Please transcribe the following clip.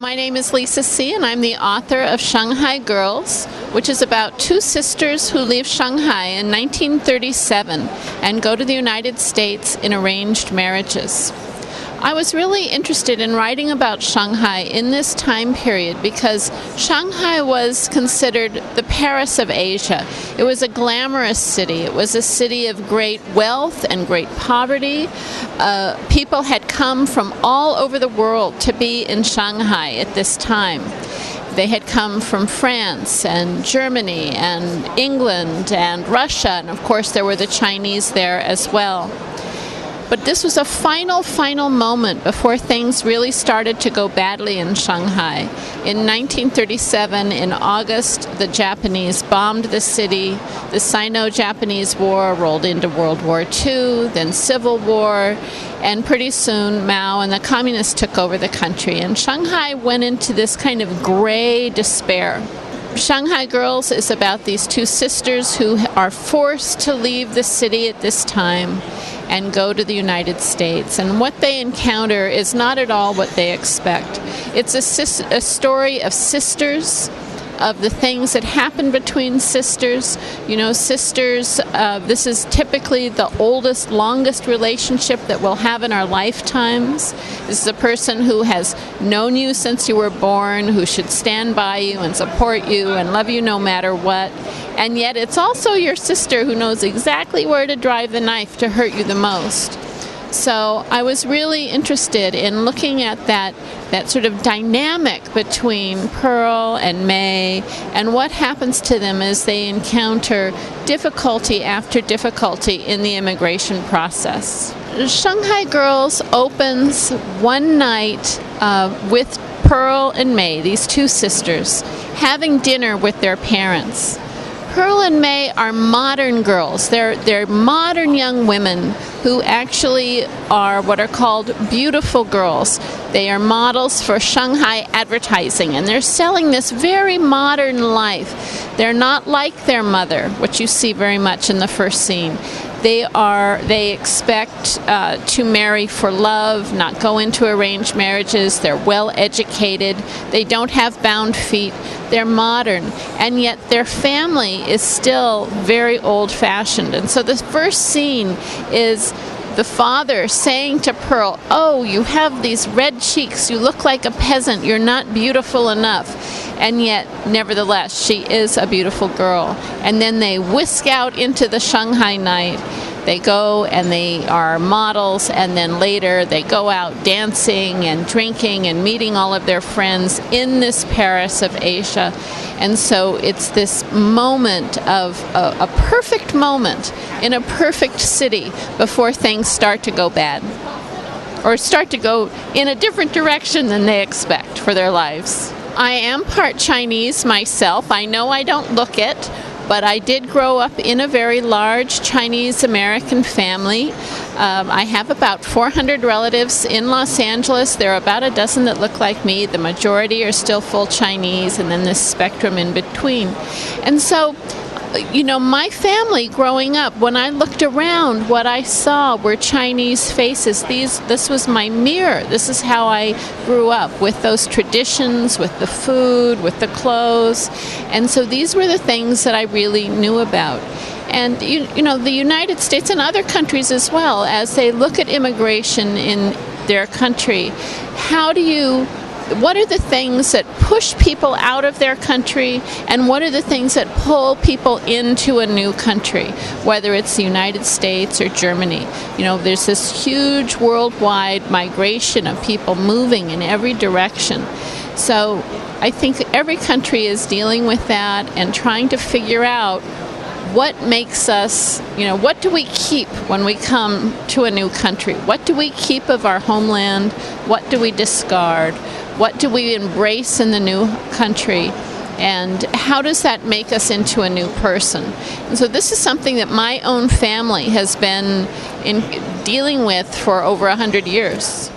My name is Lisa C., and I'm the author of Shanghai Girls, which is about two sisters who leave Shanghai in 1937 and go to the United States in arranged marriages. I was really interested in writing about Shanghai in this time period because Shanghai was considered the Paris of Asia. It was a glamorous city. It was a city of great wealth and great poverty. People had come from all over the world to be in Shanghai at this time. They had come from France and Germany and England and Russia, and of course there were the Chinese there as well. But this was a final moment before things really started to go badly in Shanghai. In 1937, in August, the Japanese bombed the city. The Sino-Japanese War rolled into World War II, then Civil War, and pretty soon Mao and the communists took over the country. And Shanghai went into this kind of gray despair. Shanghai Girls is about these two sisters who are forced to leave the city at this time and go to the United States. And what they encounter is not at all what they expect. It's a story of sisters, of the things that happen between sisters. You know, sisters, this is typically the oldest, longest relationship that we'll have in our lifetimes. This is a person who has known you since you were born, who should stand by you and support you and love you no matter what. And yet it's also your sister who knows exactly where to drive the knife to hurt you the most. So I was really interested in looking at that sort of dynamic between Pearl and May and what happens to them as they encounter difficulty after difficulty in the immigration process. Shanghai Girls opens one night with Pearl and May, these two sisters, having dinner with their parents. Pearl and May are modern girls. They're modern young women who actually are what are called beautiful girls. They are models for Shanghai advertising, and they're selling this very modern life. They're not like their mother, which you see very much in the first scene. They expect to marry for love, not go into arranged marriages. They're well educated. They don't have bound feet. They're modern, and yet their family is still very old-fashioned. And so the first scene is the father saying to Pearl, "Oh, you have these red cheeks. You look like a peasant. You're not beautiful enough." And yet, nevertheless, she is a beautiful girl. And then they whisk out into the Shanghai night. They go and they are models, and then later they go out dancing and drinking and meeting all of their friends in this Paris of Asia. And so it's this moment of a perfect moment in a perfect city before things start to go bad, or start to go in a different direction than they expect for their lives. I am part Chinese myself. I know I don't look it, but I did grow up in a very large Chinese-American family. I have about 400 relatives in Los Angeles. There are about a dozen that look like me. The majority are still full Chinese, and then this spectrum in between. And so, you know, my family growing up, when I looked around, what I saw were Chinese faces. This was my mirror. This is how I grew up, with those traditions, with the food, with the clothes. And so these were the things that I really knew about. And, you know, the United States and other countries as well, as they look at immigration in their country, what are the things that push people out of their country, and what are the things that pull people into a new country, whether it's the United States or Germany? You know, there's this huge worldwide migration of people moving in every direction. So I think every country is dealing with that and trying to figure out what makes us, you know, what do we keep when we come to a new country? What do we keep of our homeland? What do we discard? What do we embrace in the new country? And how does that make us into a new person? And so this is something that my own family has been dealing with for over 100 years.